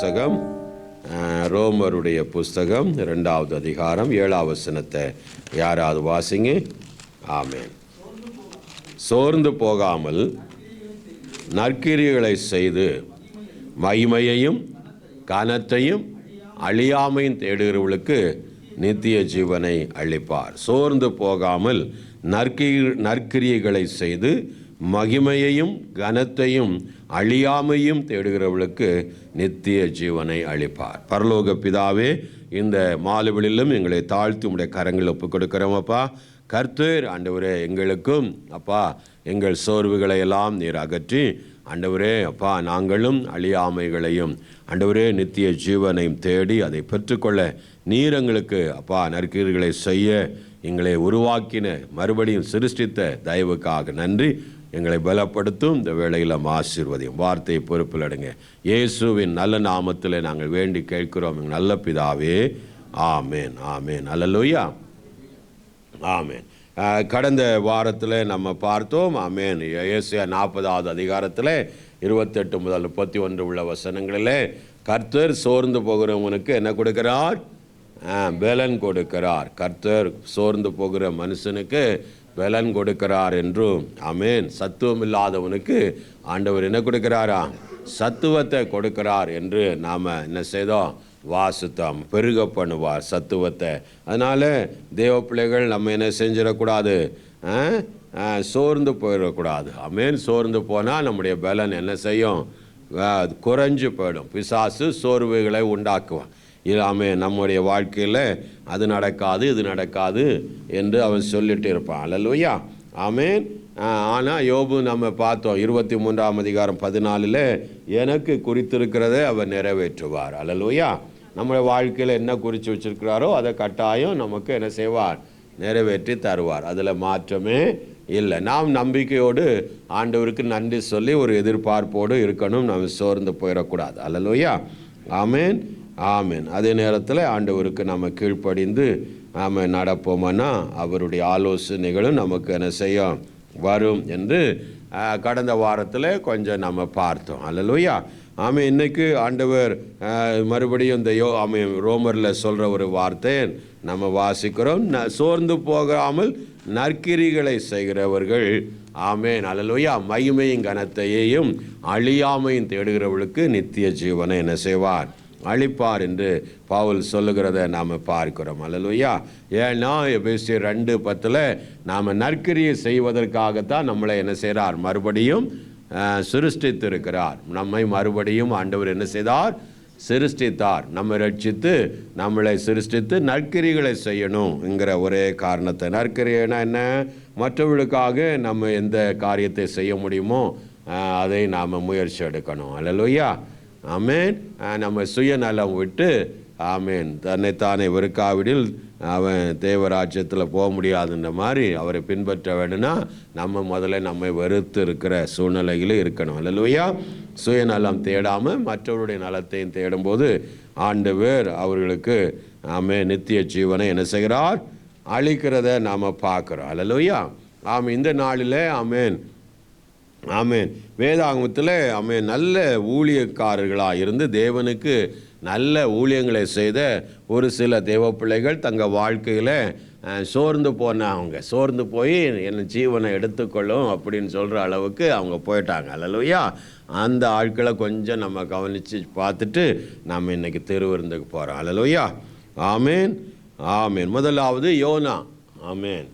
புஸ்தகம், ரோமருடைய புஸ்தகம் 2வது அதிகாரம் 7வது வசனத்தை யாராவது வாசிங்க. ஆமென். சோர்ந்து போகாமல் நற்கிரியைகளை செய்து மகிமையையும் கனத்தையும் அழியாமையும் தேடுகிறவர்களுக்கு நித்திய ஜீவனை அளிப்பார். சோர்ந்து போகாமல் நற்கிரியைகளை செய்து மகிமையையும் கனத்தையும் அழியாமையும் தேடுகிறவர்களுக்கு நித்திய ஜீவனை அளிப்பார். பரலோக பிதாவே, இந்த மாலைவெளியிலும் எங்களை தாழ்த்தி உம்முடைய கரங்கள் ஒப்புக் கொடுக்கிறோம் அப்பா. கர்த்தர் ஆண்டவரே, எங்களுக்கும் அப்பா எங்கள் சோர்வுகளை எல்லாம் நீர் அகற்றி ஆண்டவரே அப்பா நாங்களும் அழியாமைகளையும் ஆண்டவரே நித்திய ஜீவனையும் தேடி அதை பெற்றுக்கொள்ள நீர் எங்களுக்கு அப்பா நற்கிரியைகளை செய்ய எங்களை உருவாக்கின மறுபடியும் சிருஷ்டித்த தயவுக்காக நன்றி. எங்களை பலப்படுத்தும் இந்த வேளையில் ஆசீர்வதியும். வார்த்தையை பொறுப்பில் எடுங்க. இயேசுவின் நல்ல நாமத்தில் நாங்கள் வேண்டி கேட்கிறோம் எங்கள் நல்ல பிதாவே. ஆமேன், ஆமேன், அல்லேலூயா, ஆமேன். கடந்த வாரத்தில் நம்ம பார்த்தோம். ஆமேன். ஏசாயா 40வது அதிகாரத்தில் 28 முதல் 31 உள்ள வசனங்களில் கர்த்தர் சோர்ந்து போகிறவனுக்கு என்ன கொடுக்கிறார்? பலன் கொடுக்கிறார். கர்த்தர் சோர்ந்து போகிற மனுஷனுக்கு பலன் கொடுக்கிறார் என்றும், ஆமேன், சத்துவம் இல்லாதவனுக்கு ஆண்டவர் என்ன கொடுக்கிறாரா? சத்துவத்தை கொடுக்கிறார் என்று நாம் என்ன செய்தோம்? வாசித்தோம். பெருக பண்ணுவார் சத்துவத்தை. அதனால் தேவ பிள்ளைகள் நம்ம என்ன செஞ்சிடக்கூடாது? சோர்ந்து போயிடக்கூடாது. ஆமேன். சோர்ந்து போனால் நம்முடைய பலன் என்ன செய்யும்? குறைஞ்சு போயிடும். பிசாசு சோர்வுகளை உண்டாக்குவான். இல்லாமே நம்முடைய வாழ்க்கையில் அது நடக்காது இது நடக்காது என்று அவன் சொல்லிட்டு இருப்பான். அல்லேலூயா, ஆமேன். ஆனால் யோபு நம்ம பார்த்தோம் 23ஆம் அதிகாரம் 14 எனக்கு குறித்திருக்கிறதை அவர் நிறைவேற்றுவார். அல்லேலூயா. நம்முடைய வாழ்க்கையில் என்ன குறித்து வச்சிருக்கிறாரோ அதை கட்டாயம் நமக்கு என்ன செய்வார்? நிறைவேற்றி தருவார். அதில் மாற்றமே இல்லை. நாம் நம்பிக்கையோடு ஆண்டவருக்கு நன்றி சொல்லி ஒரு எதிர்பார்ப்போடு இருக்கணும். நம்ம சோர்ந்து போயிடக்கூடாது. அல்லேலூயா, ஆமேன், ஆமேன். அதே நேரத்தில் ஆண்டவருக்கு நம்ம கீழ்ப்படிந்து நாம் நடப்போம்னா அவருடைய ஆலோசனைகளும் நமக்கு என்ன செய்யும்? வரும் என்று கடந்த வாரத்தில் கொஞ்சம் நம்ம பார்த்தோம். அல்லேலூயா, ஆமாம். இன்றைக்கு ஆண்டவர் மறுபடியும் இந்த ரோமரில் சொல்கிற ஒரு வார்த்தை நம்ம வாசிக்கிறோம். சோர்ந்து போகாமல் நற்கிரிகளை செய்கிறவர்கள், ஆமேன், அல்லேலூயா, மகிமையும் கனத்தையும் அழியாமையும் தேடுகிறவர்களுக்கு நித்திய ஜீவனை என்ன செய்வார்? அளிப்பார் என்று பவுல் சொல்லுகிறத நாம் பார்க்கிறோம். அல்லேலூயா. ஏன்னா எபேசியர் 2:10 நாம் நற்கிரியை செய்வதற்காகத்தான் நம்மளை என்ன செய்கிறார்? மறுபடியும் சிருஷ்டித்திருக்கிறார். நம்மை மறுபடியும் ஆண்டவர் என்ன செய்தார்? சிருஷ்டித்தார். நம்மை ரட்சித்து நம்மளை சிருஷ்டித்து நற்கிரிகளை செய்யணுங்கிற ஒரே காரணத்தை. நற்கிரியைனா என்ன? மற்றவர்களுக்காக நம்ம எந்த காரியத்தை செய்ய முடியுமோ அதை நாம் முயற்சி எடுக்கணும். அல்லேலூயா, ஆமேன். நம்ம சுயநலம் விட்டு, ஆமேன், தன்னைத்தானே வெறுக்காவிடில் அவன் தேவராஜ்யத்தில் போக முடியாதுன்ற மாதிரி அவரை பின்பற்ற வேணும்னா நம்ம முதல்ல நம்மை வெறுத்து இருக்கிற சூழ்நிலையில் இருக்கணும். அல்லேலூயா. சுயநலம் தேடாமல் மற்றவருடைய நலத்தையும் தேடும்போது ஆண்டவர் அவர்களுக்கு ஆமேன் நித்திய ஜீவனை என்ன செய்கிறார்? அளிக்கிறத நாம் பார்க்குறோம். அல்லேலூயா, ஆமேன். இந்த நாளில் ஆமேன், ஆமேன், வேதாகமத்தில் ஆமேன் நல்ல ஊழியக்காரர்களாக இருந்து தேவனுக்கு நல்ல ஊழியங்களை செய்த ஒரு சில தேவ பிள்ளைகள் தங்கள் வாழ்க்கையில் சோர்ந்து போனவங்க, சோர்ந்து போய் என் ஜீவனை எடுத்துக்கொள்ளும் அப்படின்னு சொல்கிற அளவுக்கு அவங்க போயிட்டாங்க. அல்லேலூயா. அந்த ஆட்களை கொஞ்சம் நம்ம கவனித்து பார்த்துட்டு நம்ம இன்றைக்கி திருவிருந்துக்கு போகிறோம். அல்லேலூயா, ஆமேன், ஆமேன். முதலாவது யோனா. ஆமேன்.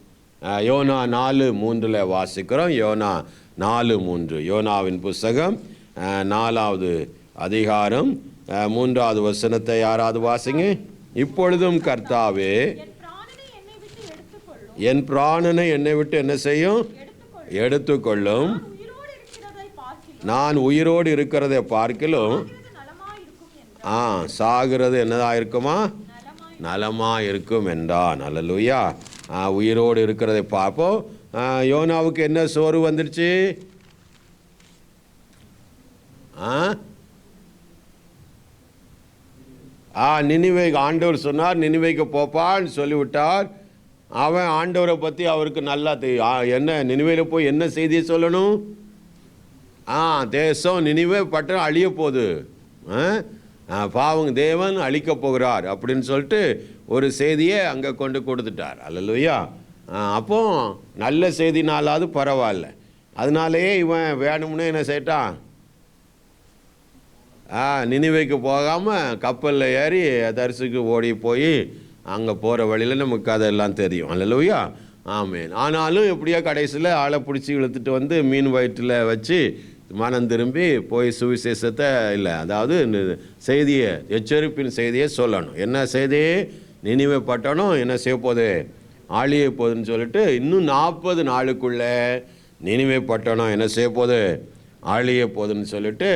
யோனா 4:3 வாசிக்கிறோம். யோனா 4:3. யோனாவின் புஸ்தகம் 4வது அதிகாரம் 3வது வசனத்தை யாராவது வாசிங்க. இப்பொழுதும் கர்த்தாவே, என் பிராணனை என்னை விட்டு என்ன செய்யும்? எடுத்துக்கொள்ளும். நான் உயிரோடு இருக்கிறதை பார்க்கிலும் சாகிறது என்னதா இருக்குமா? நலமா இருக்கும் என்றான். அல்லேலூயா. உயிரோடு இருக்கிறதை பார்ப்போம். யோனாவுக்கு என்ன சோறு வந்துருச்சு? நினிவே ஆண்டவர் சொன்னார், நினிவேக்கு போப்பான்னு சொல்லிவிட்டார். அவன் ஆண்டவரை பற்றி அவருக்கு நல்லா என்ன நினிவேயில் போய் என்ன செய்தியை சொல்லணும்? தேசம் நினிவே பட்டணம் அழிய போகுது. பாவங்க தேவன் அழிக்கப் போகிறார் அப்படின்னு சொல்லிட்டு ஒரு செய்தியை அங்கே கொண்டு கொடுத்துட்டார். அல்லேலூயா. அப்போ நல்ல செய்தினாலாவது பரவாயில்ல. அதனாலேயே இவன் வேணும்னே என்ன செய்யட்டான், நினிவேக்கு போகாமல் கப்பலில் ஏறி தரிசுக்கு ஓடி போய் அங்கே போகிற வழியில் நமக்கு அதெல்லாம் தெரியும். அல்லேலூயா. ஆமேன். ஆனாலும் எப்படியோ கடைசியில் ஆளை பிடிச்சி இழுத்துட்டு வந்து மீன் வயிற்றில் வச்சு மனம் திரும்பி போய் சுவிசேஷத்தை இல்லை, அதாவது செய்தியை, எச்சரிப்பின் செய்தியை சொல்லணும். என்ன செய்தி? நினிவே பட்டணம் என்ன செய்ய போகுது, ஆழிய போகுதுன்னு சொல்லிட்டு இன்னும் 40 நாளுக்குள்ளே நினிவே பட்டணம் என்ன செய்ய போகுது, ஆழிய போகுதுன்னு சொல்லிட்டு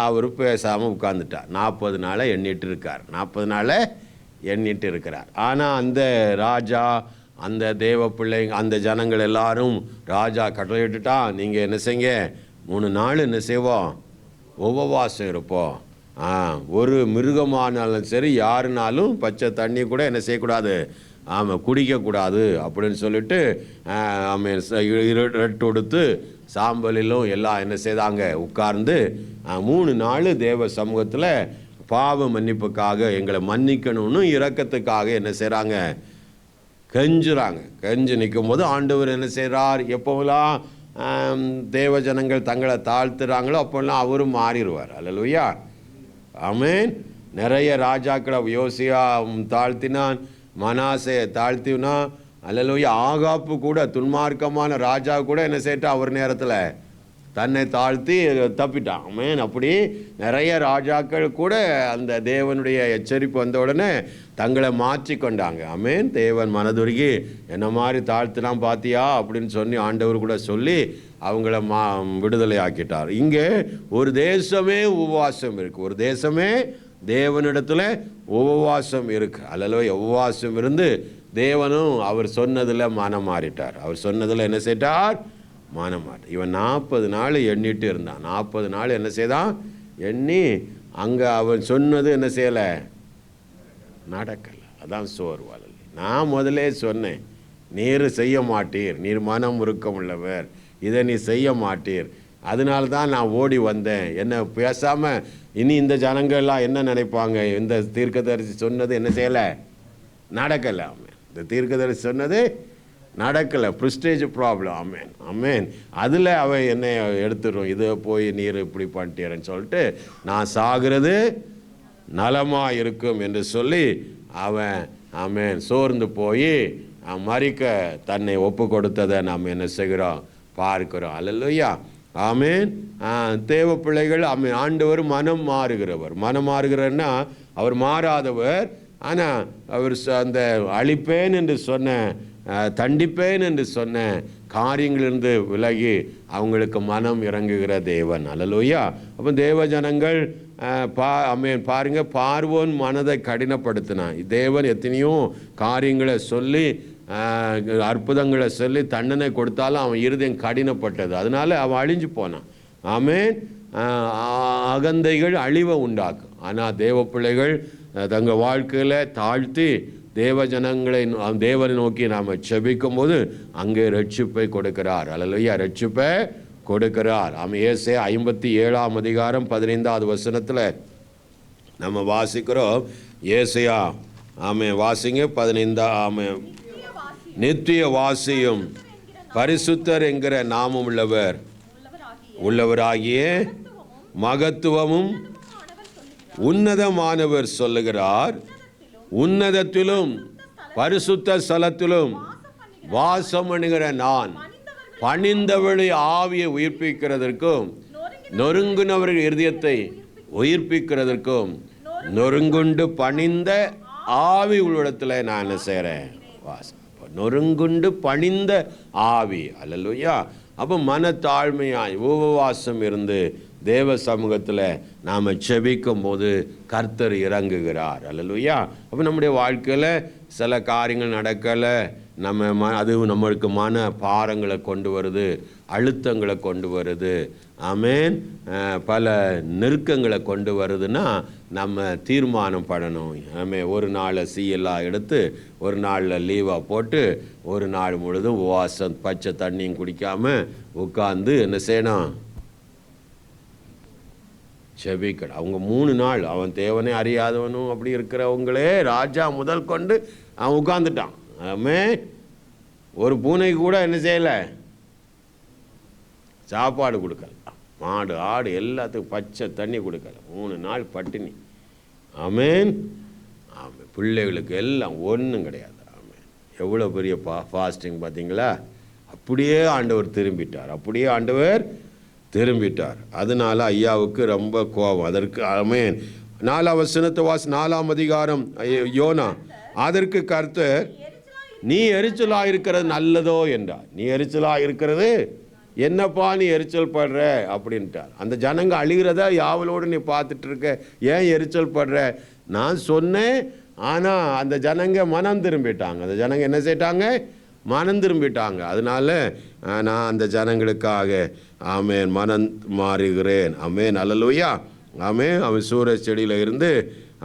அவர் பேசாமல் உட்கார்ந்துட்டார். 40 நாளை எண்ணிட்டு இருக்கார். 40 நாளை எண்ணிட்டு இருக்கிறார். ஆனால் அந்த ராஜா, அந்த தேவ பிள்ளைங்க, அந்த ஜனங்கள் எல்லாரும் ராஜா கட்டளையிட்டுட்டான், நீங்கள் என்ன செய்யுங்க, 3 நாள் என்ன செய்வோம், உபவாசம் இருப்போம். ஒரு மிருகமானாலும் சரி, யாருனாலும் பச்சை தண்ணி கூட என்ன செய்யக்கூடாது, குடிக்கக்கூடாது அப்படின்னு சொல்லிட்டு இரட்டு கொடுத்து சாம்பலிலும் எல்லாம் என்ன செய்தாங்க, உட்கார்ந்து 3 நாள் தேவ சமூகத்தில் பாவ மன்னிப்புக்காக, எங்களை மன்னிக்கணும்னு இரக்கத்துக்காக என்ன செய்கிறாங்க, கெஞ்சுறாங்க. கெஞ்சு நிற்கும் போது ஆண்டவர் என்ன செய்கிறார், எப்போலாம் தேவ ஜனங்கள் தங்களை தாழ்த்துறாங்களோ அப்போல்லாம் அவரும் மாறிடுவார். அல்லேலூயா. ஆமேன். நிறைய ராஜாக்களை யோசியா தாழ்த்தினான், மனாசே தாழ்த்தினா. அல்லேலூயா. ஆகாப்பு கூட, துன்மார்க்கமான ராஜா கூட என்ன செய்யட்டா, அவர் நேரத்தில் தன்னை தாழ்த்தி தப்பிட்டான். ஆமேன். அப்படி நிறைய ராஜாக்கள் கூட அந்த தேவனுடைய எச்சரிப்பு வந்த உடனே தங்களை மாற்றி கொண்டாங்க. ஆமேன். தேவன் மனதுருகி என்ன மாதிரி தாழ்த்தினான் பார்த்தியா அப்படின்னு சொல்லி ஆண்டவர் கூட சொல்லி அவங்கள விடுதலை ஆக்கிட்டார். இங்கே ஒரு தேசமே உபவாசம் இருக்குது. ஒரு தேசமே தேவனிடத்தில் உபவாசம் இருக்கு. அல்லேலூயா. உபவாசம் இருந்து தேவனும் அவர் சொன்னதில் மனம் மாறிட்டார். அவர் சொன்னதில் என்ன செய்தார், மனம் மாட்டார். இவன் 40 நாள் எண்ணிட்டு இருந்தான். 40 நாள் என்ன செய்தான், எண்ணி அங்கே அவன் சொன்னது என்ன செய்யலை, நடக்கலை. அதான் சோர்வாள். நான் முதலே சொன்னேன், நீர் செய்ய மாட்டீர், நீர் மனம் உருக்கம் உள்ளவர், இதை நீ செய்ய மாட்டீர், அதனால தான் நான் ஓடி வந்தேன். என்ன பேசாமல் இனி இந்த ஜனங்கள்லாம் என்ன நினைப்பாங்க, இந்த தீர்க்கதரிசி சொன்னது என்ன செய்யலை, நடக்கலை. ஆமேன். இந்த தீர்க்கதரிசி சொன்னது நடக்கலை. Prestige problem. ஆமேன். ஆமேன். அதில் அவன் என்னை எடுத்துடும், இதை போய் நீர் இப்படி பண்ணிட்டேன்னு சொல்லிட்டு நான் சாகிறது நலமாக இருக்கும் என்று சொல்லி அவன் ஆமேன் சோர்ந்து போய் மறிக்க தன்னை ஒப்பு கொடுத்ததை நாம் என்ன செய்கிறோம், பார்க்கிறோம். அல்லேலூயா. ஆமேன். தேவ பிள்ளைகள் ஆமேன். ஆண்டவர் மனம் மாறுகிறவர். மனம் மாறுகிறன்னா அவர் மாறாதவர். ஆனால் அவர் அந்த அழிப்பேன் என்று சொன்ன, தண்டிப்பேன் என்று சொன்ன காரியங்களிலிருந்து விலகி அவங்களுக்கு மனம் இறங்குகிற தேவன். அல்லேலூயா. அப்போ தேவ ஜனங்கள் ஆமேன் பாருங்க, பார்வோன் மனதை கடினப்படுத்தினான். தேவன் எத்தனையோ காரியங்களை சொல்லி அற்புதங்களை சொல்லி தண்டனை கொடுத்தாலும் அவன் இருதயம் கடினப்பட்டது. அதனால அவன் அழிஞ்சு போனான். ஆமேன். அகந்தைகள் அழிவை உண்டாக்கும். ஆனால் தேவ பிள்ளைகள் தங்கள் வாழ்க்கையில் தாழ்த்தி தேவ ஜனங்களை தேவனை நோக்கி நாம் செபிக்கும் போது அங்கே ரட்சிப்பை கொடுக்கிறார். அல்லேலூயா. ரட்சிப்பை கொடுக்கிறார். ஏசாயா 57ஆம் அதிகாரம் 15வது வசனத்தில் நம்ம வாசிக்கிறோம். ஏசாயா வாசிங்க 15. நித்திய வாசியும் பரிசுத்தர் என்கிற நாமம் உள்ளவராகிய மகத்துவமும் உன்னதமானவர் சொல்லுகிறார், உன்னதத்திலும் பரிசுத்த ஸ்தலத்திலும் வாசம் பண்ணுகிற நான் பணிந்தவழி ஆவியை உயிர்ப்பிக்கிறதற்கும் நொறுங்குனவர்கள் இருதயத்தை உயிர்ப்பிக்கிறதற்கும் நொறுங்குண்டு பணிந்த ஆவி உள்ளிடத்தில் நான் என்ன செய்கிறேன், வாசம். நொறுங்குண்டு பணிந்த ஆவி. அல்லேலூயா. அப்போ மனத்தாழ்மையாய் உபவாசம் இருந்து தேவ சமூகத்தில் நாம் செபிக்கும் போது கர்த்தர் இறங்குகிறார். அல்லேலூயா. அப்போ நம்முடைய வாழ்க்கையில் சில காரியங்கள் நடக்கலை, அது நம்மளுக்கு மன பாரங்களை கொண்டு வருது, அழுத்தங்களை கொண்டு வருது, ஆமேன், பல நெருக்கங்களை கொண்டு வருதுன்னா நம்ம தீர்மானம் பண்ணணும். ஒரு நாளை சீயெல்லாம் எடுத்து ஒரு நாளில் லீவாக போட்டு ஒரு நாள் முழுதும் உபவாசம், பச்சை தண்ணியும் குடிக்காமல் உட்காந்து என்ன செய்யணும், செபிக்கணும். அவங்க 3 நாள் அவன் தேவனே அறியாதவனும் அப்படி இருக்கிறவங்களே ராஜா முதல் கொண்டு அவன் உட்காந்துட்டான். ஒரு பூனைக்கு கூட என்ன செய்யலை, சாப்பாடு கொடுக்கல. மாடு ஆடு எல்லாத்துக்கும் பச்சை தண்ணி கொடுக்கல. 3 நாள் பட்டினி. ஆமேன். ஆமாம். பிள்ளைகளுக்கு எல்லாம் ஒன்றும் கிடையாது. ஆமாம். எவ்வளோ பெரிய ஃபாஸ்டிங் பார்த்தீங்களா? அப்படியே ஆண்டவர் திரும்பிட்டார். அதனால ஐயாவுக்கு ரொம்ப கோபம். அதற்கு ஆமேன் 4ஆம் வசனத்தை 4ஆம் அதிகாரம் யோனா. அதற்கு கர்த்தர், நீ எரிச்சலாக இருக்கிறது நல்லதோ என்றார். நீ எரிச்சலாக இருக்கிறது என்னப்பா, நீ எரிச்சல் படுற அப்படின்ட்டார். அந்த ஜனங்க அழுகிறத யாவலோடு நீ பார்த்துட்டு இருக்க, ஏன் எரிச்சல் படுற? நான் சொன்னேன், ஆனால் அந்த ஜனங்க மனம் திரும்பிட்டாங்க. அந்த ஜனங்க என்ன செய்யிட்டாங்க? மனம் திரும்பிட்டாங்க. அதனால நான் அந்த ஜனங்களுக்காக ஆமேன் மனம் மாறுகிறேன். ஆமேன். அல்லேலூயா. ஆமேன். அவன் சூரஜ் செடியில் இருந்து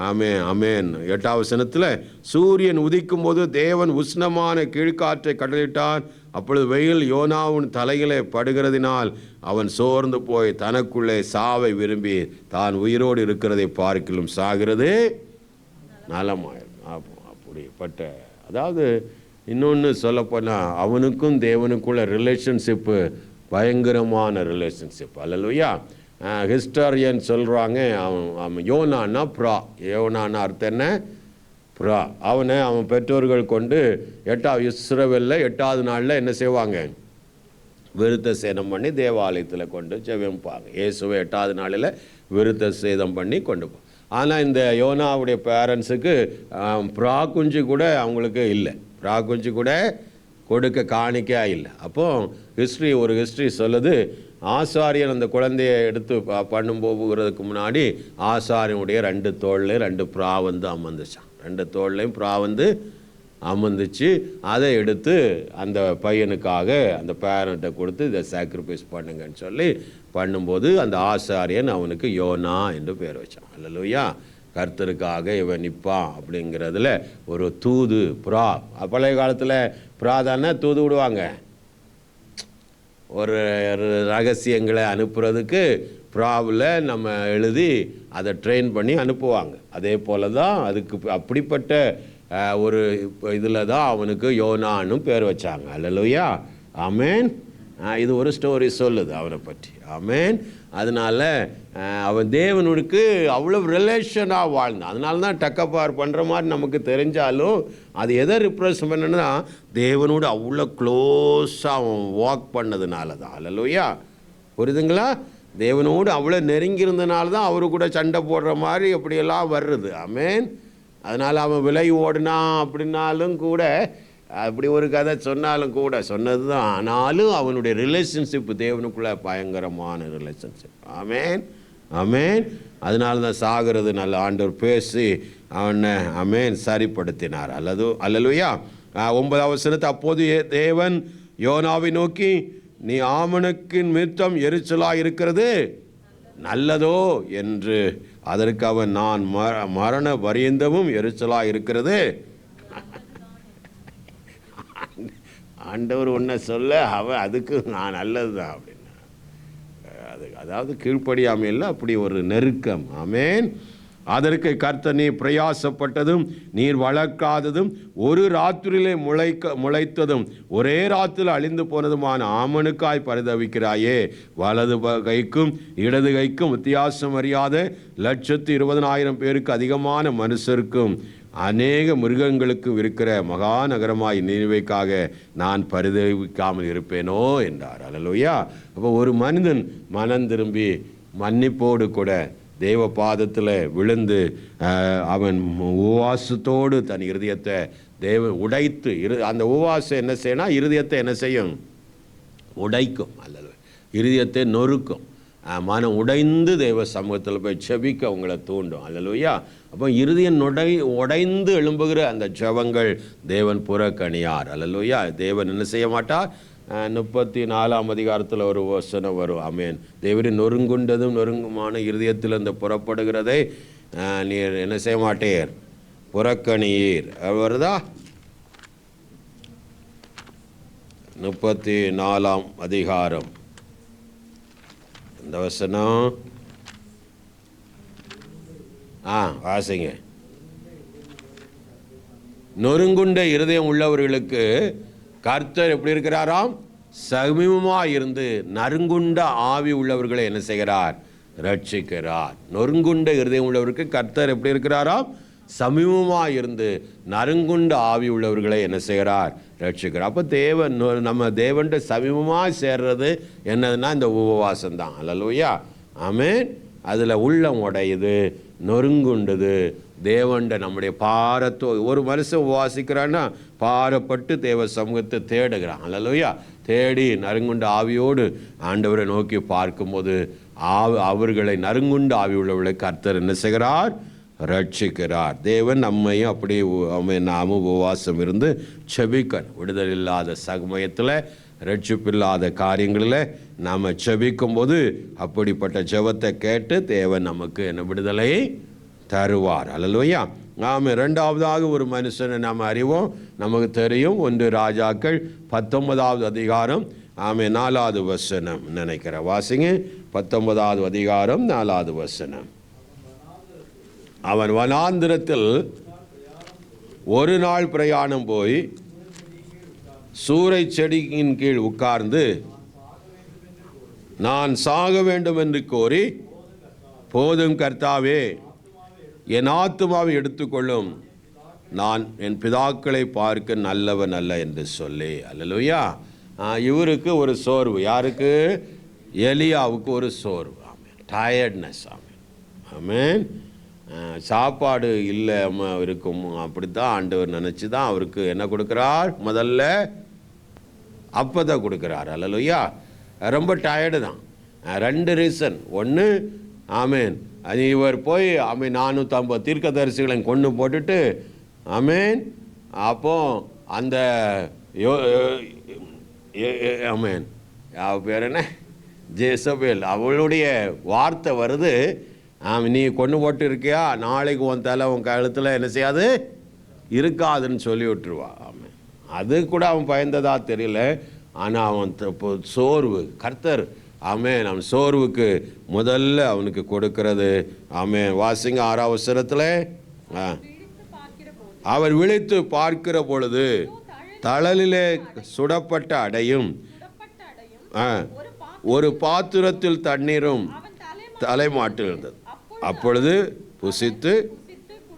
ஆமேன் 8ஆம் வசனத்தில், சூரியன் உதிக்கும் போது தேவன் உஷ்ணமான கீழ்காற்றை கடலிட்டான். அப்பொழுது வெயில் யோனாவின் தலையிலே படுகிறதினால் அவன் சோர்ந்து போய் தனக்குள்ளே சாவை விரும்பி தான் உயிரோடு இருக்கிறதை பார்க்கிலும் சாகிறது நலமாயிருக்கும். அப்படிப்பட்ட, அதாவது இன்னொன்று சொல்லப்போனால் அவனுக்கும் தேவனுக்குள்ள ரிலேஷன்ஷிப்பு பயங்கரமான ரிலேஷன்ஷிப். அல்லேலூயா. ஹிஸ்டாரியன் சொல்கிறாங்க, அவன் யோனான்னா ப்ரா. யோனான்னா அர்த்தம் என்ன? ப்ரா. அவன் பெற்றோர்கள் கொண்டு இஸ்ரவேலில் 8ஆவது நாளில் என்ன செய்வாங்க? விருத்த சேதம் பண்ணி தேவாலயத்தில் கொண்டு ஜெபிப்பாங்க. இயேசுவை 8ஆவது நாளில் விருத்த சேதம் பண்ணி கொண்டு போவாங்க. ஆனால் இந்த யோனாவுடைய பேரண்ட்ஸுக்கு ப்ரா குஞ்சு கூட அவங்களுக்கு இல்லை. ப்ரா குஞ்சு கூட கொடுக்க காணிக்கா இல்லை. அப்போது ஒரு ஹிஸ்ட்ரி சொல்லுது, ஆசாரியன் அந்த குழந்தையை எடுத்து பண்ணும் போகிறதுக்கு முன்னாடி ஆசாரியனுடைய 2 தோள்லையும் 2 ப்ரா வந்து அமர்ந்துச்சான். 2 தோள்லையும் ப்ரா வந்து அமர்ந்துச்சு. அதை எடுத்து அந்த பையனுக்காக அந்த பேரண்ட்டை கொடுத்து இதை சாக்ரிஃபைஸ் பண்ணுங்கன்னு சொல்லி பண்ணும்போது அந்த ஆசாரியன் அவனுக்கு யோனா என்று பேர் வச்சான். அல்லேலூயா. கர்த்தருக்காக இவன் நிற்பான் அப்படிங்கிறதுல ஒரு தூது ப்ரா. பழைய காலத்தில் ப்ரா தானே தூது விடுவாங்க. ஒரு ரகசியங்களை அனுப்புறதுக்கு ப்ராவில் நம்ம எழுதி அதை ட்ரெயின் பண்ணி அனுப்புவாங்க. அதே போல் தான் அதுக்கு அப்படிப்பட்ட ஒரு இதில் தான் அவனுக்கு யோனான்னு பேர் வச்சாங்க. அல்லேலூயா. ஆமேன். இது ஒரு ஸ்டோரி சொல்லுது அவனை பற்றி. ஆமேன். அதனால் அவன் தேவனுக்கு அவ்வளோ ரிலேஷனாக வாழ்ந்தான். அதனால தான் டக்கப்பார் பண்ணுற மாதிரி நமக்கு தெரிஞ்சாலும் அது எதை ரிப்ரசன்ட் பண்ணுன்னா தேவனோடு அவ்வளோ க்ளோஸாக அவன் வாக் பண்ணதுனால தான். அல்லேலூயா. புரியுதுங்களா? தேவனோடு அவ்வளோ நெருங்கியிருந்தனால தான் அவரு கூட சண்டை போடுற மாதிரி அப்படியெல்லாம் வர்றது. ஆமேன். அதனால் அவன் விலை ஓடினான் அப்படின்னாலும் கூட, அப்படி ஒரு கதை சொன்னாலும் கூட சொன்னது தான். ஆனாலும் அவனுடைய ரிலேஷன்ஷிப் தேவனுக்குள்ளே பயங்கரமான ரிலேஷன்ஷிப். ஆமேன். ஆமேன். அதனால தான் சாகிறது நல்ல ஆண்டவர் பேசி அவனை ஆமேன் சரிப்படுத்தினார். அல்லேலூயா. 9ஆம் வசனத்தை, அப்போது தேவன் யோனாவை நோக்கி, நீ ஆமணக்கின் மித்தம் எரிச்சலாக இருக்கிறது நல்லதோ என்று. அதற்கு அவன், நான் மரண பரியந்தமும் எரிச்சலாக இருக்கிறது. ஆண்டவர் ஒன்றை சொல்ல அவன் அதுக்கு நான் நல்லது தான் அப்படின்னா, அதாவது கீழ்ப்படியாமையில் அப்படி ஒரு நெருக்கம். ஆமேன். அதற்கு கர்த்தர், நீ பிரயாசப்பட்டதும் நீர் வளர்க்காததும் ஒரு ராத்திரியிலே முளைத்ததும் ஒரே ராத்திரியில் அழிந்து போனதுமான ஆமனுக்காய் பரிதவிக்கிறாயே. வலது கைக்கும் இடது கைக்கும் வித்தியாசம் அறியாத 120,000 பேருக்கு அதிகமான மனுஷருக்கும் அநேக மிருகங்களுக்கு இருக்கிற மகாநகரமாய் நினைவைக்காக நான் பரிதவிக்காமல் இருப்பேனோ என்றார். அல்லேலூயா. அப்போ ஒரு மனிதன் மனம் திரும்பி மன்னிப்போடு கூட தேவ பாதத்தில் விழுந்து அவன் உபவாசத்தோடு தன் இருதயத்தை உடைத்து, அந்த உபவாசம் என்ன செய்யணும்? இருதயத்தை என்ன செய்யும்? உடைக்கும். அல்லது இருதயத்தை நொறுக்கும். மனம் உடைந்து தேவ சமூகத்தில் போய் செபிக்க அவங்கள தூண்டும். அல்லேலூயா. அப்போ இருதயம் உடைந்து எழும்புகிற அந்த ஜெபங்கள் தேவன் புறக்கணியார். அல்லேலூயா. தேவன் என்ன செய்ய மாட்டார்? 34ஆம் அதிகாரத்தில் ஒரு வசனம் வரும். ஆமேன். தேவரின் நொறுங்குண்டதும் நொறுங்குமான இருதயத்தில் இந்த புறப்படுகிறதை நீர் என்ன செய்ய மாட்டீர்? புறக்கணியீர். வருதா? 34ஆம் அதிகாரம் இந்த வசனம் வாசிங்க. நொறுங்குண்ட இருதயம் உள்ளவர்களுக்கு கர்த்தர் எப்படி இருக்கிறாராம்? சமீபமாக இருந்து நறுங்குண்ட ஆவி உள்ளவர்களை என்ன செய்கிறார்? ரட்சிக்கிறார். நொறுங்குண்ட இருதயம் உள்ளவருக்கு கர்த்தர் எப்படி இருக்கிறாராம்? சமீபமாக இருந்து நறுங்குண்ட ஆவி உள்ளவர்களை என்ன செய்கிறார்? ரட்சிக்கிறார். அப்போ தேவன், நம்ம தேவன்கிட்ட சமீபமாக சேர்றது என்னதுன்னா இந்த உபவாசம் தான். அல்லேலூயா, ஆமென். அதில் உள்ளம் உடையுது, நொறுங்குண்டது. தேவன்ட நம்முடைய பாரத்தோ, ஒரு மனுஷன் உபவாசிக்கிறான்னா பாரப்பட்டு தேவ சமூகத்தை தேடுகிறான். அல்லேலூயா, தேடி நறுங்குண்ட ஆவியோடு ஆண்டவரை நோக்கி பார்க்கும்போது அவர்களை நறுங்குண்ட ஆவி உள்ளவர்களை கர்த்தர் என்ன செய்கிறார்? ரட்சிக்கிறார். தேவன் நம்மையும் அப்படி நாமும் உபவாசம் இருந்து செபிக்கணும். விடுதல் இல்லாத சமயத்தில், ரட்சிப்பில்லாத காரியங்களில் நாம் செபிக்கும் போது அப்படிப்பட்ட ஜெபத்தை கேட்டு தேவன் நமக்கு என்ன விடுதலை தருவார். அல்லேலூயா, நாம் இரண்டாவதாக ஒரு மனுஷனை நாம் அறிவோம், நமக்கு தெரியும். 1 ராஜாக்கள் 19வது அதிகாரம் 4வது வசனம் நினைக்கிற வாசிங்க. 19வது அதிகாரம் 4வது வசனம். அவன் வனாந்திரத்தில் ஒரு நாள் பிரயாணம் போய் சூரை செடியின் கீழ் உட்கார்ந்து நான் சாக வேண்டும் என்று கோரி, போதும் கர்த்தாவே, என் ஆத்துமாவை எடுத்துக்கொள்ளும், நான் என் பிதாக்களை பார்க்க நல்லவன் அல்ல என்று சொல்லி. அல்லேலூயா. இவருக்கு ஒரு சோர்வு. யாருக்கு? எலியாவுக்கு ஒரு சோர்வு. ஆமென். டயர்ட்னஸ். ஆமென், ஆமென். சாப்பாடு இல்லாமல் இருக்கும். அப்படித்தான் ஆண்டவர் நினச்சி தான் அவருக்கு என்ன கொடுக்குறார்? முதல்ல அப்பத்தை கொடுக்குறார். அல்லேலூயா. ரொம்ப டயர்டு தான். 2 ரீசன். ஒன்று, ஆமேன், இவர் போய் 450 தீர்க்கதரிசிகளை கொண்டு போட்டுட்டு, ஆமேன், அப்போ அந்த ஆமேன் பேர் என்ன, ஜேசபேல், அவளுடைய வார்த்தை வருது, நீ கொண்டு போட்டு இருக்கியா, நாளைக்கு உன் தலை உன் கழுத்தில் என்ன செய்யாது, இருக்காதுன்னு சொல்லி விட்டுருவா. ஆமாம், அது கூட அவன் பயந்ததா தெரியல. ஆனால் அவன் சோர்வு, கர்த்தர் ஆமென், அவன் சோர்வுக்கு முதல்ல அவனுக்கு கொடுக்கிறது. ஆமென். வாசிங்க 6வது வசனத்தில், அவர் விழித்து பார்க்கிற பொழுது தழலிலே சுடப்பட்ட அடையும் ஒரு பாத்திரத்தில் தண்ணீரும் தலைமாட்டில் இருந்தது. அப்பொழுது புசித்து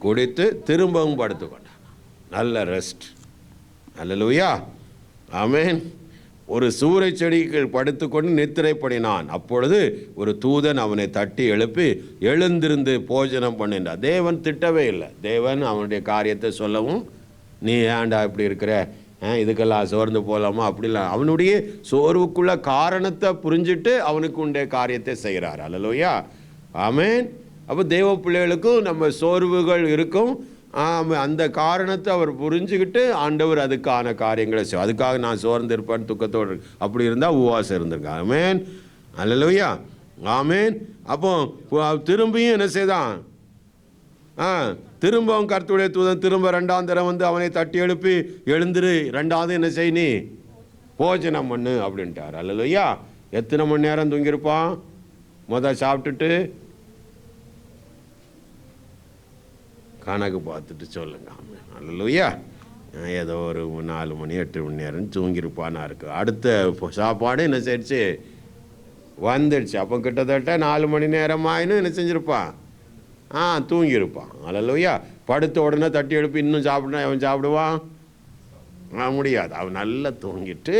குடித்து திரும்பவும் படுத்து கொண்டான். நல்ல ரெஸ்ட். அல்லேலூயா, ஆமென். ஒரு சூரை செடிக்கு படுத்துக்கொண்டு நித்திரை பண்ணினான். அப்பொழுது ஒரு தூதன் அவனை தட்டி எழுப்பி, எழுந்திருந்து போஜனம் பண்ணினான். தேவன் திட்டவே இல்லை. தேவன் அவனுடைய காரியத்தை சொல்லவும், நீ ஏன்டா இப்படி இருக்கிற, இதுக்கெல்லாம் சோர்ந்து போகலாமா, அப்படிலாம் அவனுடைய சோர்வுக்குள்ள காரணத்தை புரிஞ்சுட்டு அவனுக்கு உடைய காரியத்தை செய்கிறார். அல்லேலூயா, ஆமென். அப்போ தேவ பிள்ளைகளுக்கும் நம்ம சோர்வுகள் இருக்கும். அந்த காரணத்தை அவர் புரிஞ்சுக்கிட்டு ஆண்டவர் அதுக்கான காரியங்களை செய்வார். அதுக்காக நான் சோர்ந்து இருப்பேன் துக்கத்தோடு, அப்படி இருந்தால் உபவாசம் இருந்திருக்கேன். ஆமென், அல்லேலூயா, ஆமென். அப்போ திரும்பியும் என்ன செய்தான், திரும்பவும் கர்த்தருடைய தூதன் திரும்ப 2ஆம் தரம் வந்து அவனை தட்டி எழுப்பி, எழுந்துரு, 2வது என்ன செய், நீ போஜனம் பண்ணு அப்படின்ட்டார். அல்லேலூயா. எத்தனை மணி நேரம் தூங்கியிருப்பான்? முதல் சாப்பிட்டுட்டு கணக்கு பார்த்துட்டு சொல்லுங்க. அல்லேலூயா. ஏதோ ஒரு 4 மணி 8 மணி நேரம் தூங்கியிருப்பானா இருக்கு. அடுத்த சாப்பாடு என்ன செய்யிடுச்சு, வந்துடுச்சு. அப்போ கிட்டத்தட்ட 4 மணி நேரமாயின்னு என்ன செஞ்சுருப்பான், தூங்கியிருப்பான். அல்லேலூயா. படுத்த உடனே தட்டி எழுப்பி இன்னும் சாப்பிட்னா அவன் சாப்பிடுவான்? முடியாது. அவன் நல்லா தூங்கிட்டு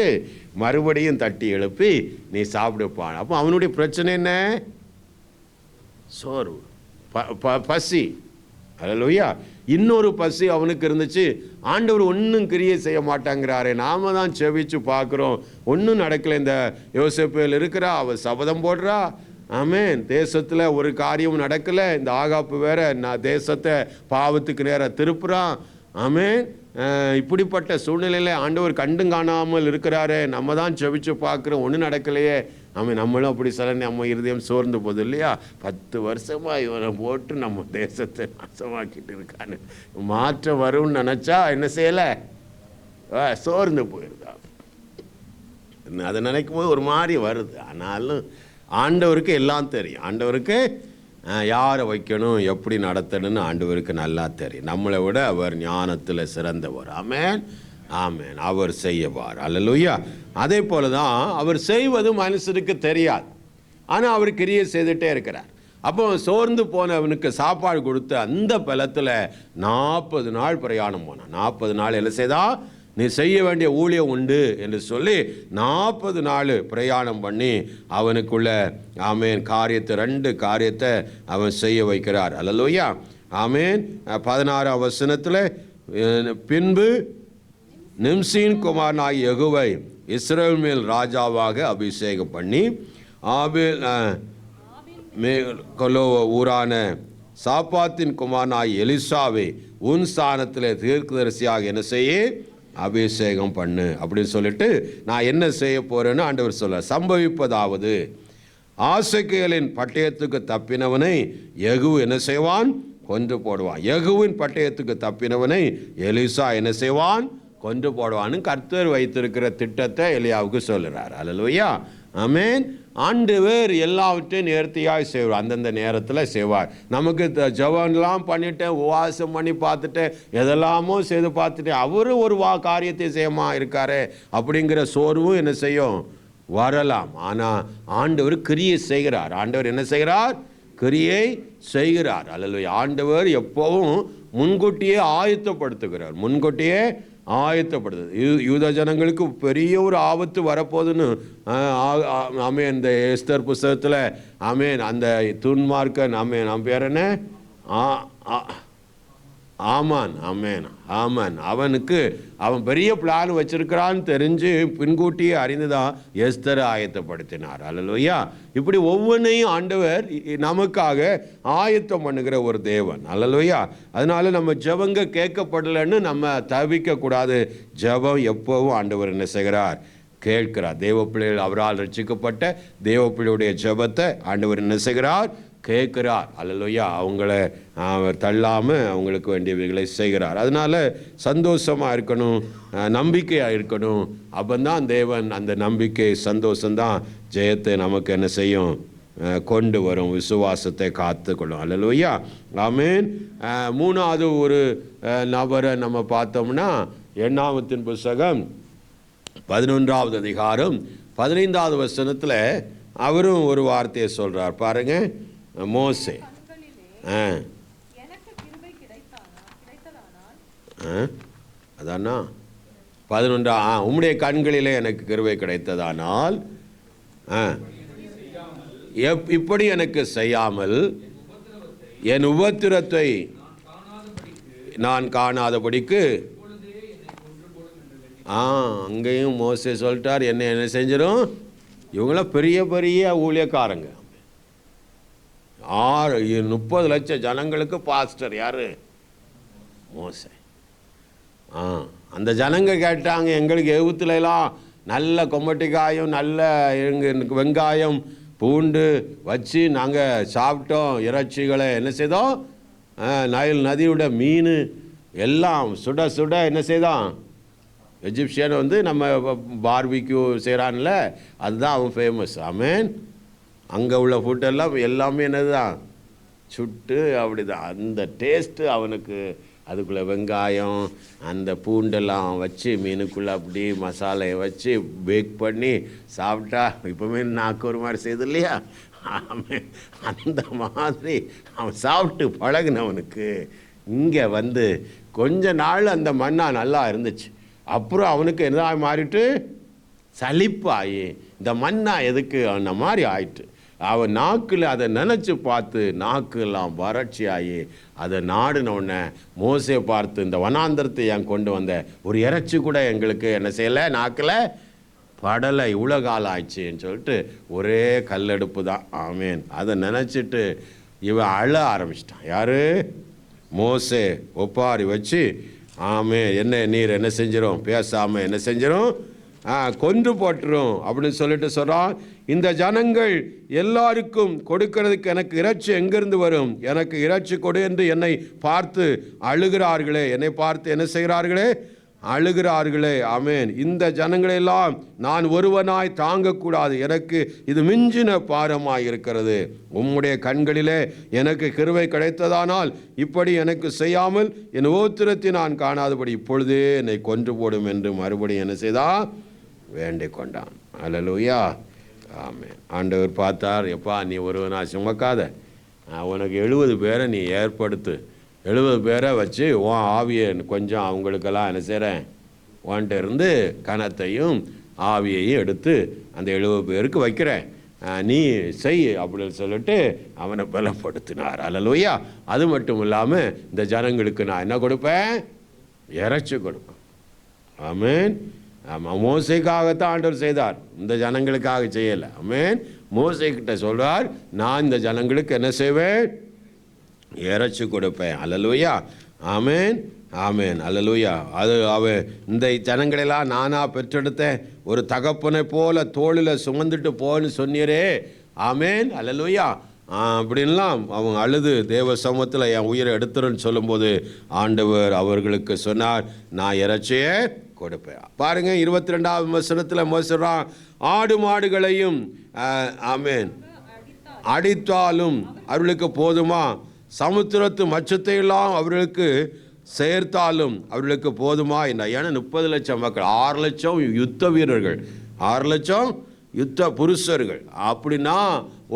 மறுபடியும் தட்டி எழுப்பி நீ சாப்பிடுப்பான். அப்போ அவனுடைய பிரச்சனை என்ன, சோர்வு, பசி. அல்லேலூயா. இன்னொரு பசி அவனுக்கு இருந்துச்சு. ஆண்டவர் ஒன்றும் கிரியை செய்ய மாட்டாங்கிறாரே, நாம தான் செவிச்சு பார்க்குறோம், ஒன்றும் நடக்கலை. இந்த யோசேப்பில் இருக்கிறா, அவள் சபதம் போடுறா, ஆமென், தேசத்தில் ஒரு காரியமும் நடக்கலை. இந்த ஆகாப்பு வேற நான் தேசத்தை பாவத்துக்கு நேராக திருப்புறான். ஆமென். இப்படிப்பட்ட சூழ்நிலையில் ஆண்டவர் கண்டும் காணாமல் இருக்கிறாரே, நம்ம தான் செவிச்சு பார்க்குறோம், ஒன்றும் நடக்கலையே. ஆமாம், நம்மளும் அப்படி சொல்ல நம்ம இருதயம் சோர்ந்து போகுது இல்லையா. 10 வருஷமாக இவனை போட்டு நம்ம தேசத்தை நாசமாக்கிட்டு இருக்கான்னு, மாற்றம் வரும்னு நினச்சா என்ன செய்யலை, சோர்ந்து போயிருதா. அதை நினைக்கும் போது ஒரு மாதிரி வருது. ஆனாலும் ஆண்டவருக்கு எல்லாம் தெரியும். ஆண்டவருக்கு யாரை வைக்கணும், எப்படி நடத்தணும்னு ஆண்டவருக்கு நல்லா தெரியும். நம்மளை விட அவர் ஞானத்தில் சிறந்தவர். ஆமென், ஆமென். அவர் செய்யவார். அல்லேலூயா. அதே போல தான் அவர் செய்வது மனுஷனுக்கு தெரியாது, ஆனால் அவர் கிரியை செய்துகிட்டே இருக்கிறார். அப்போ சோர்ந்து போனவனுக்கு சாப்பாடு கொடுத்து அந்த பலத்தில் 40 நாள் பிரயாணம் போனான். 40 நாள் என்ன செய்தா, நீ செய்ய வேண்டிய ஊழியம் உண்டு என்று சொல்லி 40 நாள் பிரயாணம் பண்ணி அவனுக்குள்ள ஆமேன் காரியத்தை 2 காரியத்தை அவன் செய்ய வைக்கிறார். அல்லேலூயா. ஆமேன். 16ஆம் வசனத்தில், பின்பு நிம்சியின் குமாரனாகிய யெகூவை இஸ்ரவேல் மேல் ராஜாவாக அபிஷேகம் பண்ணி ஆபேல் மேகலோ ஊரான சாப்பாத்தின் குமாரனாகிய எலிசாவை உன் ஸ்தானத்தில் தீர்க்கதரிசியாக என்ன செய்ய அபிஷேகம் பண்ணு அப்படின்னு சொல்லிட்டு, நான் என்ன செய்ய போறேன்னு ஆண்டவர் சொல்ல, சம்பவிப்பதாவது ஆசகேலின் பட்டயத்துக்கு தப்பினவனை யெகூ என்ன செய்வான், கொன்று போடுவான். யெகூவின் பட்டயத்துக்கு தப்பினவனை எலிசா என்ன செய்வான், கொன்று போடுவான்னு கர்த்தர் வைத்திருக்கிற திட்டத்தை எலியாவுக்கு சொல்லுறார். அல்லேலூயா. ஆமென். ஆண்டவர் எல்லாவற்றையும் நேர்த்தியாக செய்வார், அந்தந்த நேரத்தில் செய்வார். நமக்கு ஜெபம்லாம் பண்ணிட்டேன், உபவாசம் பண்ணி பார்த்துட்டேன், எதெல்லாமோ செய்து பார்த்துட்டேன், அவரும் ஒரு காரியத்தை செய்யமா இருக்காரு அப்படிங்கிற சோர்வும் என்ன செய்யும், வரலாம். ஆனால் ஆண்டவர் கிரியை செய்கிறார். ஆண்டவர் என்ன செய்கிறார், கிரியை செய்கிறார். அல்லேலூயா. ஆண்டவர் எப்பவும் முன்கூட்டியே ஆயத்தப்படுத்துகிறார், முன்கூட்டியே ஆயத்தப்படுது. யூத ஜனங்களுக்கு பெரிய ஒரு ஆபத்து வரப்போகுதுன்னு ஆமேன் இந்த எஸ்தர் புஸ்தகத்தில் ஆமேன் அந்த துன்மார்க்கன் ஆமேன் அவன் பேர் என்ன, ஆமான். ஆமேன், ஆமான். அவனுக்கு அவன் பெரிய பிளான் வச்சிருக்கிறான்னு தெரிஞ்சு பின்கூட்டியே அறிந்துதான் எஸ்தரை ஆயத்தப்படுத்தினார். அல்லேலூயா. இப்படி ஒவ்வொன்றையும் ஆண்டவர் நமக்காக ஆயத்தம் பண்ணுகிற ஒரு தேவன். அல்லேலூயா. அதனால நம்ம ஜெபங்க கேட்கப்படலைன்னு நம்ம தவிக்கக்கூடாது. ஜெபம் எப்பவும் ஆண்டவர் என்ன செய்கிறார், கேட்கிறார். தேவ பிள்ளைகள், அவரால் ரட்சிக்கப்பட்ட தேவ பிள்ளையுடைய ஜெபத்தை ஆண்டவர் என்ன செய்கிறார், கேட்கிறார். அல்லேலூயா. அவங்கள அவர் தள்ளாமல் அவங்களுக்கு வேண்டியவைகளை செய்கிறார். அதனால் சந்தோஷமாக இருக்கணும், நம்பிக்கையாக இருக்கணும். அப்போதான் தேவன் அந்த நம்பிக்கை சந்தோஷம்தான் ஜெயத்தை நமக்கு என்ன செய்யும், கொண்டு வரும், விசுவாசத்தை காத்துக்கொள்ளும். அல்லேலூயா. ஆமென். 3வது ஒரு நபரை நம்ம பார்த்தோம்னா, எண்ணாகமத்தின் புஸ்தகம் 11ஆவது அதிகாரம் 15ஆவது வசனத்தில் அவரும் ஒரு வார்த்தையை சொல்கிறார் பாருங்க. மோசே அதானா 11 உம்முடைய கண்களிலே எனக்கு கிருபை கிடைத்ததானால் இப்படி எனக்கு செய்யாமல் என் உபத்திரத்தை நான் காணாதபடிக்கு. அங்கேயும் மோசே சொல்லிட்டார், என்ன செஞ்சிடும், இவங்களாம் பெரிய பெரிய ஊழியக்காரங்க, 30 லட்சம் ஜனங்களுக்கு பாஸ்டர் யாரு, மோசே. அந்த ஜனங்க கேட்டாங்க, எங்களுக்கு எகுத்துலாம் நல்ல கொம்பட்டிக்காயும் நல்ல வெங்காயம் பூண்டு வச்சு நாங்கள் சாப்பிட்டோம், இறைச்சிகளை என்ன செய்தோம், நைல் நதியோட மீன் எல்லாம் சுட சுட என்ன செய்தோம். எஜிப்சியன் வந்து நம்ம பார்பிக்யூ செய்கிறான்ல, அதுதான் அவன் ஃபேமஸ். ஆமென். அங்கே உள்ள ஃபுட்டெல்லாம் எல்லாமே என்னது தான், சுட்டு அப்படி தான் அந்த டேஸ்ட்டு அவனுக்கு. அதுக்குள்ளே வெங்காயம் அந்த பூண்டெல்லாம் வச்சு மீனுக்குள்ளே அப்படி மசாலையை வச்சு பேக் பண்ணி சாப்பிட்டா இப்போவுமே நாக்கு ஒரு மாதிரி செய்யுது இல்லையா, அந்த மாதிரி அவன் சாப்பிட்டு பழகினவனுக்கு இங்கே வந்து கொஞ்ச நாள் அந்த மண்ணா நல்லா இருந்துச்சு. அப்புறம் அவனுக்கு என்ன மாறிட்டு, சலிப்பாகி இந்த மண்ணா எதுக்கு அந்த மாதிரி ஆயிட்டு. அவன் நாக்கில் அதை நினச்சி பார்த்து நாக்கெல்லாம் வறட்சி ஆகி அதை நாடுனோடனே மோசே பார்த்து, இந்த வனாந்தரத்தை ஏன் கொண்டு வந்த, ஒரு இறைச்சி கூட எங்களுக்கு என்ன செய்யலை, நாக்கில் படலை, இவ்வளோ காலம் ஆயிடுச்சுன்னு சொல்லிட்டு ஒரே கல்லெடுப்பு தான். ஆமேன். அதை நினச்சிட்டு இவன் அழ ஆரம்பிச்சிட்டான். யார், மோசே ஒப்பாரி வச்சு, ஆமே என்ன நீர் என்ன செஞ்சிடும், பேசாமல் என்ன செஞ்சிடும், கொன்று போட்டுரும் அப்படின்னு சொல்லிட்டு சொல்கிறான். இந்த ஜனங்கள் எல்லாருக்கும் கொடுக்கறதுக்கு எனக்கு இறைச்சி எங்கேருந்து வரும், எனக்கு இறைச்சி கொடு என்று என்னை பார்த்து அழுகிறார்களே, என்னை பார்த்து என்ன செய்கிறார்களே, அழுகிறார்களே. ஆமென். இந்த ஜனங்களெல்லாம் நான் ஒருவனாய் தாங்கக்கூடாது, எனக்கு இது மிஞ்சின பாரமாய் இருக்கிறது. உம்முடைய கண்களிலே எனக்கு கிருபை கிடைத்ததானால் இப்படி எனக்கு செய்யாமல் என் உபத்திரத்தை நான் காணாதபடி இப்பொழுதே என்னை கொன்று போடும் என்று மறுபடியும் என்ன செய்தான்? வேண்டிக் கொண்டான். அல்லேலூயா. ஆமென். ஆண்டவர் பார்த்தார், எப்பா நீ ஒருவனா சுமக்காத, உனக்கு 70 பேரை நீ ஏற்படுத்து, 70 பேரை வச்சு உன் ஆவியை கொஞ்சம் அவங்களுக்கெல்லாம் என்ன செய்கிறேன், உன்கிட்ட இருந்து கனத்தையும் ஆவியையும் எடுத்து அந்த 70 பேருக்கு வைக்கிறேன், நீ செய் அப்படின்னு சொல்லிட்டு அவனை பலப்படுத்தினார். அல்லேலூயா. அது மட்டும் இல்லாமல் இந்த ஜனங்களுக்கு நான் என்ன கொடுப்பேன்? இறைச்சி கொடுப்பேன். ஆமென். ஆமாம், மோசைக்காகத்தான் ஆண்டவர் செய்தார், இந்த ஜனங்களுக்காக செய்யலை. ஆமென். மோசைக்கிட்ட சொல்வார், நான் இந்த ஜனங்களுக்கு என்ன செய்வேன்? இறைச்சி கொடுப்பேன். அல்லேலூயா. ஆமென். ஆமென். அல்லேலூயா. அது இந்த ஜனங்களெல்லாம் நானாக பெற்றெடுத்தேன், ஒரு தகப்பனை போல தோளில் சுமந்துட்டு போன்னு சொன்னீரே. ஆமென். அல்லேலூயா. அப்படின்லாம் அவங்க அழுது தேவ சமூகத்தில் என் உயிரை எடுத்துருன்னு சொல்லும்போது ஆண்டவர் அவர்களுக்கு சொன்னார், நான் இறைச்சியே கொடுப்பேன். பாருங்க, 22ஆம் வசனத்தில் மோசறான், ஆடு மாடுகளையும் ஆமென் அடித்தாலும் அவர்களுக்கு போதுமா, சமுத்திரத்து மச்சத்தை எல்லாம் அவர்களுக்கு சேர்த்தாலும் அவர்களுக்கு போதுமா என்ன? ஏன்னா 30 லட்சம் மக்கள், 6 லட்சம் யுத்த வீரர்கள், 6 லட்சம் யுத்த புருஷர்கள். அப்படின்னா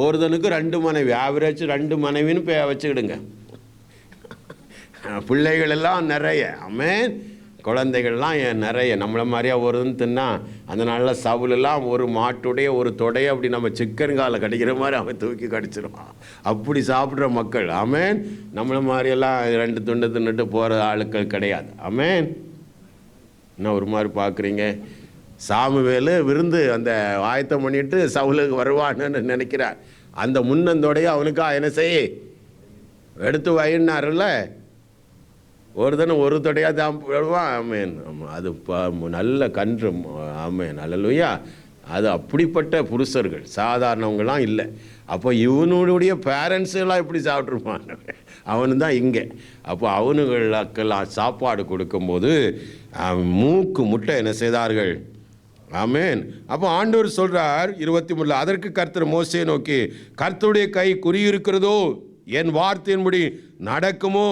ஒருத்தனுக்கு 2 மனைவி, ஆவரேஜ் 2 மனைவின்னு வச்சுக்கிடுங்க. பிள்ளைகள் எல்லாம் நிறைய. ஆமென். குழந்தைகள்லாம் நிறைய. நம்மளை மாதிரியா ஒருன்னு தின்னா அந்த நாளில் சவுலெல்லாம் ஒரு மாட்டுடைய ஒரு தொடையை அப்படி நம்ம சிக்கன் காலை கடிக்கிற மாதிரி அவன் தூக்கி கடிச்சிருவான். அப்படி சாப்பிட்ற மக்கள். ஆமென். நம்மளை மாதிரியெல்லாம் 2 துண்டு தின்னுட்டு போகிற ஆளுக்கள் கிடையாது. ஆமென். என்ன ஒரு மாதிரி பார்க்குறீங்க? சாமுவேலு விருந்து அந்த ஆயத்தம் பண்ணிட்டு சவுலுக்கு வருவான்னு நினைக்கிறார். அந்த முன்னந்தோடைய அவனுக்கா என்ன செய்ய எடுத்து வைன்னார்ல, ஒரு தினம் ஒரு தொடையாக தான் போடுவான். ஆமேன். ஆமாம், அது நல்ல கன்று. ஆமேன். அல்லேலூயா. அது அப்படிப்பட்ட புருஷர்கள், சாதாரணவங்களாம் இல்லை. அப்போ இவனுடைய பேரண்ட்ஸ் எல்லாம் எப்படி சாப்பிட்ருப்பான்? அவனு தான் இங்கே. அப்போ அவனுங்களுக்கெல்லாம் சாப்பாடு கொடுக்கும்போது மூக்கு முட்டை என்ன செய்தார்கள்? ஆமேன். அப்போ ஆண்டவர் சொல்கிறார் 23, அதற்கு கர்த்தர் மோசேயை நோக்கி, கர்த்தருடைய கை குறியிருக்கிறதோ, என் வார்த்தையின்படி நடக்குமோ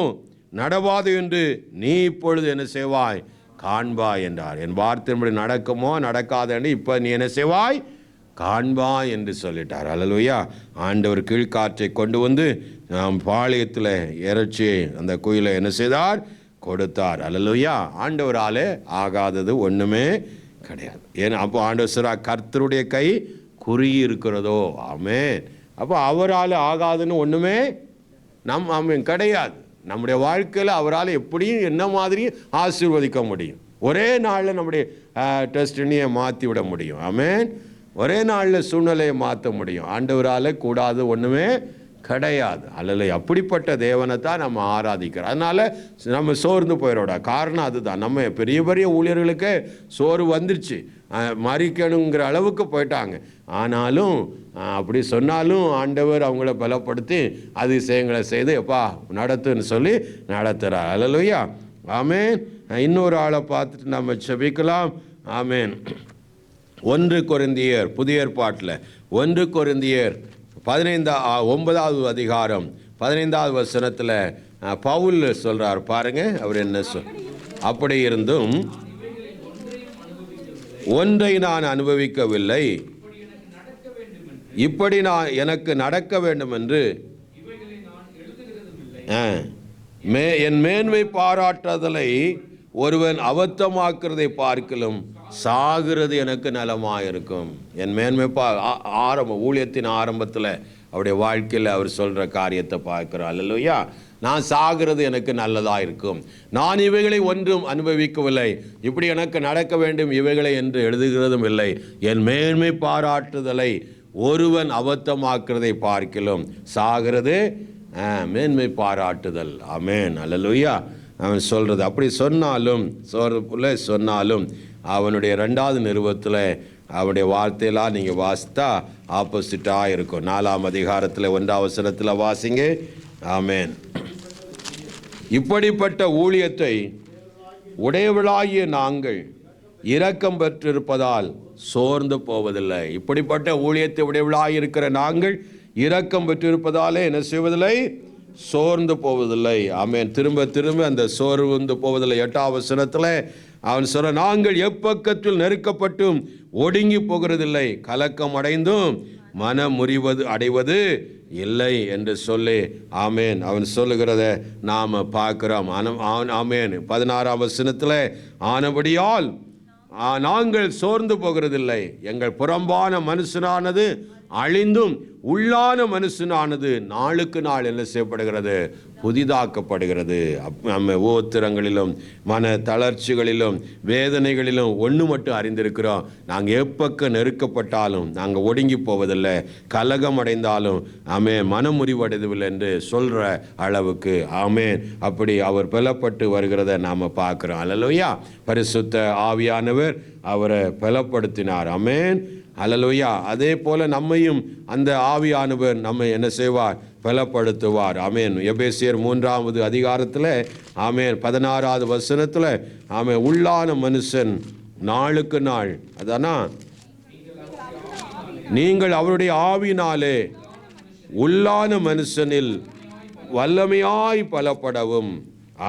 நடவாது என்று நீ இப்பொழுது என்ன செய்வாய்? காண்பாய் என்றார். என் வார்த்தையின்படி நடக்குமோ நடக்காது என்று இப்போ நீ என்ன செய்வாய்? காண்பாய் என்று சொல்லிட்டார். அல்லேலூயா. ஆண்டவர் கீழ்காற்றை கொண்டு வந்து பாளையத்தில் இறைச்சி அந்த குயிலை என்ன செய்தார்? கொடுத்தார். அல்லேலூயா. ஆண்டவராலே ஆகாதது ஒன்றுமே கிடையாது. ஏன்னா அப்போ ஆண்டவர் சொல்றா, கர்த்தருடைய கை குறி இருக்கிறதோ. ஆமென். அப்போ அவரால் ஆகாதுன்னு ஒன்றுமே கிடையாது. நம்முடைய வாழ்க்கையில் அவரால் எப்படியும் என்ன மாதிரி ஆசீர்வதிக்க முடியும். ஒரே நாளில் நம்முடைய டெஸ்டினியை மாற்றி விட முடியும். ஆமென். ஒரே நாளில் சூழ்நிலையை மாற்ற முடியும். ஆண்டவரால் கூடாது ஒன்றுமே கிடையாது. அல்ல, அப்படிப்பட்ட தேவனை தான் நம்ம ஆராதிக்கிறோம். அதனால் நம்ம சோர்ந்து போயிடோட காரணம் அதுதான். நம்ம பெரிய பெரிய ஊழியர்களுக்கு சோறு வந்துருச்சு, மறிக்கணுங்கிற அளவுக்கு போயிட்டாங்க. ஆனாலும் அப்படி சொன்னாலும் ஆண்டவர் அவங்கள பலப்படுத்தி அதிசயங்களை செய்து எப்பா நடத்துன்னு சொல்லி நடத்துகிறார். அல்லேலூயா. ஆமென். இன்னொரு ஆளை பார்த்துட்டு நம்ம செபிக்கலாம். ஆமென். 1 கொரிந்தியர், புதிய ஏற்பாட்டில் 1 கொரிந்தியர் 9வது அதிகாரம் 15வது வசனத்தில் பவுல் சொல்கிறார் பாருங்க. அவர் என்ன அப்படி இருந்தும் ஒன்றை நான் அனுபவிக்கவில்லை, இப்படி நான் எனக்கு நடக்க வேண்டும் என்று என் மேன்மை பாராட்டுதலை ஒருவன் அபத்தமாக்குறதை பார்க்கலும் சாகிறது எனக்கு நலமாயிருக்கும். என் மேன்மை ஊழியத்தின் ஆரம்பத்தில் அவருடைய வாழ்க்கையில் அவர் சொல்கிற காரியத்தை பார்க்குறோம். அல்லேலூயா. நான் சாகிறது எனக்கு நல்லதாக இருக்கும், நான் இவைகளை ஒன்றும் அனுபவிக்கவில்லை, இப்படி எனக்கு நடக்க வேண்டும் இவைகளை என்று எழுதுகிறதும் இல்லை. என் மேன்மை பாராட்டுதலை ஒருவன் அபத்தமாக்குறதை பார்க்கலும் சாகிறது மேன்மை பாராட்டுதல். ஆமென். அல்லேலூயா. அவன் சொல்கிறது அப்படி சொன்னாலும் அவனுடைய 2வது நிருபத்தில் அவனுடைய வார்த்தையெல்லாம் நீங்கள் வாசித்தா ஆப்போசிட்டாக இருக்கும். 4ஆம் அதிகாரத்தில் 1ஆம் வசனத்தில் வாசிங்க. ஆமென். இப்படிப்பட்ட ஊழியத்தை உடையவளாகிய நாங்கள் இரக்கம் பெற்றிருப்பதால் சோர்ந்து போவதில்லை. இப்படிப்பட்ட ஊழியத்தை உடையவளாக இருக்கிற நாங்கள் இரக்கம் பெற்றிருப்பதாலே என்ன செய்வதில்லை? சோர்ந்து போவதில்லை. ஆமென். திரும்ப திரும்ப அந்த சோர்ந்து போவதில்லை. 8ஆம் வசனத்தில் அவன் சொல்ற, நாங்கள் எப்பக்கத்தில் நெருக்கப்பட்டும் ஒடுங்கி போகிறதில்லை, கலக்கம் அடைந்தும் மனம் அடைவது இல்லை என்று சொல்லி ஆமேன் அவன் சொல்லுகிறத நாம் பார்க்கிறோம். ஆமேன். 16ஆம் வசனத்தில் ஆனபடியால் நாங்கள் சோர்ந்து போகிறதில்லை, எங்கள் புறம்பான மனுஷனானது அழிந்தும் உள்ளான மனுஷனானது நாளுக்கு நாள் என்ன செய்யப்படுகிறது? புதிதாக்கப்படுகிறது. நம்ம உபத்திரங்களிலும் மன தளர்ச்சிகளிலும் வேதனைகளிலும் ஒன்று மட்டும் அறிந்திருக்கிறோம், நாங்கள் எப்பக்க நெருக்கப்பட்டாலும் நாங்கள் ஒடுங்கி போவதில்லை, கலகம் அடைந்தாலும் மனம் முறிவடைவதில்லை என்று சொல்கிற அளவுக்கு ஆமேன். அப்படி அவர் பலப்பட்டு வருகிறத நாம் பார்க்குறோம். அல்லேலூயா. பரிசுத்த ஆவியானவர் அவரை பலப்படுத்தினார். ஆமேன். அல்லேலூயா. அதே போல நம்மையும் அந்த ஆவியானவர் நம்மை என்ன செய்வார்? பலப்படுத்துவார். ஆமேன். எபேசியர் 3ஆவது அதிகாரத்தில் ஆமேன் 16ஆவது வசனத்தில் ஆமேன் உள்ளான மனுஷன் நாளுக்கு நாள் அதானா நீங்கள் அவருடைய ஆவியினாலே உள்ளான மனுஷனில் வல்லமையாய் பலப்படவும்.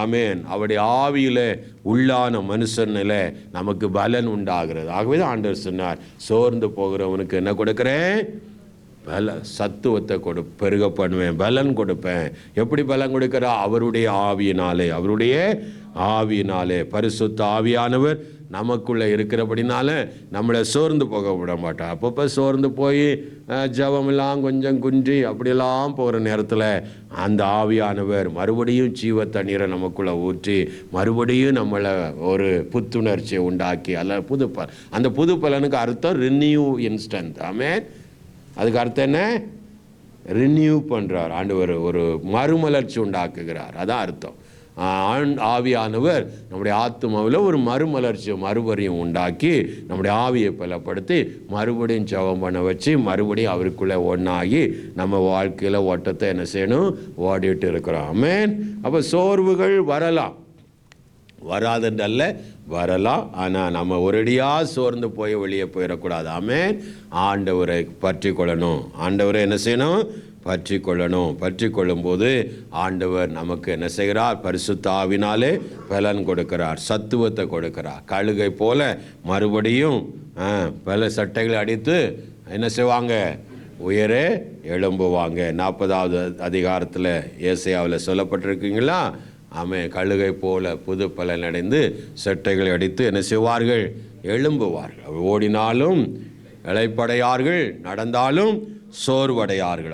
ஆமேன். அவருடைய ஆவியில் உள்ளான மனுஷனில் நமக்கு பலன் உண்டாகிறது. ஆகவே தான் ஆண்டவர் சொன்னார், சோர்ந்து போகிறவனுக்கு என்ன கொடுக்குறேன்? சத்துவத்தை பெருக பண்ணுவேன், பலன் கொடுப்பேன். எப்படி பலன் கொடுக்கிறா? அவருடைய ஆவியினாலே. பரிசுத்த ஆவியானவர் நமக்குள்ளே இருக்கிறபடினால நம்மளை சோர்ந்து போக விட மாட்டார். அப்பப்போ சோர்ந்து போய் ஜபமெல்லாம் கொஞ்சம் குன்றி அப்படியெல்லாம் போகிற நேரத்தில் அந்த ஆவியானவர் மறுபடியும் ஜீவ தண்ணீரை நமக்குள்ளே ஊற்றி மறுபடியும் நம்மளை ஒரு புத்துணர்ச்சியை உண்டாக்கி அந்த புது பலனுக்கு அர்த்தம் ரினியூ இன்ஸ்டன்ட். ஆமேன். அதுக்கு அர்த்தம் என்ன? ரினியூ பண்ணுறார் ஆண்டவர், ஒரு மறுமலர்ச்சி உண்டாக்குகிறார். அதான் அர்த்தம். ஆவியானவர் நம்முடைய ஆத்மாவில் ஒரு மறுமலர்ச்சி மறுபடியும் உண்டாக்கி நம்முடைய ஆவியை பலப்படுத்தி மறுபடியும் ஜெபம் பண்ண வச்சு மறுபடியும் அவருக்குள்ளே ஒன்றாகி நம்ம வாழ்க்கையில் ஓட்டத்தை என்ன செய்யணும்? ஓடிட்டு இருக்கிறோம். ஆமென். அப்போ சோர்வுகள் வரலாம், வராதுன்றல்ல, வரலாம். ஆனால் நம்ம ஒரடியாக சோர்ந்து போய் வெளியே போயிடக்கூடாது. ஆமென். ஆண்டவரை பற்றி கொள்ளணும். ஆண்டவரை என்ன செய்யணும்? பற்றி கொள்ளணும். பற்றி கொள்ளும்போது ஆண்டவர் நமக்கு என்ன செய்கிறார்? பரிசுத்த ஆவினாலே பலன் கொடுக்கிறார், சத்துவத்தை கொடுக்கிறார். கழுகை போல மறுபடியும் பல சட்டைகளை அடித்து என்ன செய்வாங்க? உயரே எழும்புவாங்க. 40ஆவது அதிகாரத்தில் ஏசாயாவில் சொல்லப்பட்டிருக்கீங்களா? ஆமென். கழுகை போல புது பலன் அடைந்து சட்டைகளை அடித்து என்ன செய்வார்கள்? எழும்புவார்கள். ஓடினாலும் இளைப்படையார்கள், நடந்தாலும் சோர்வடையார்கள்.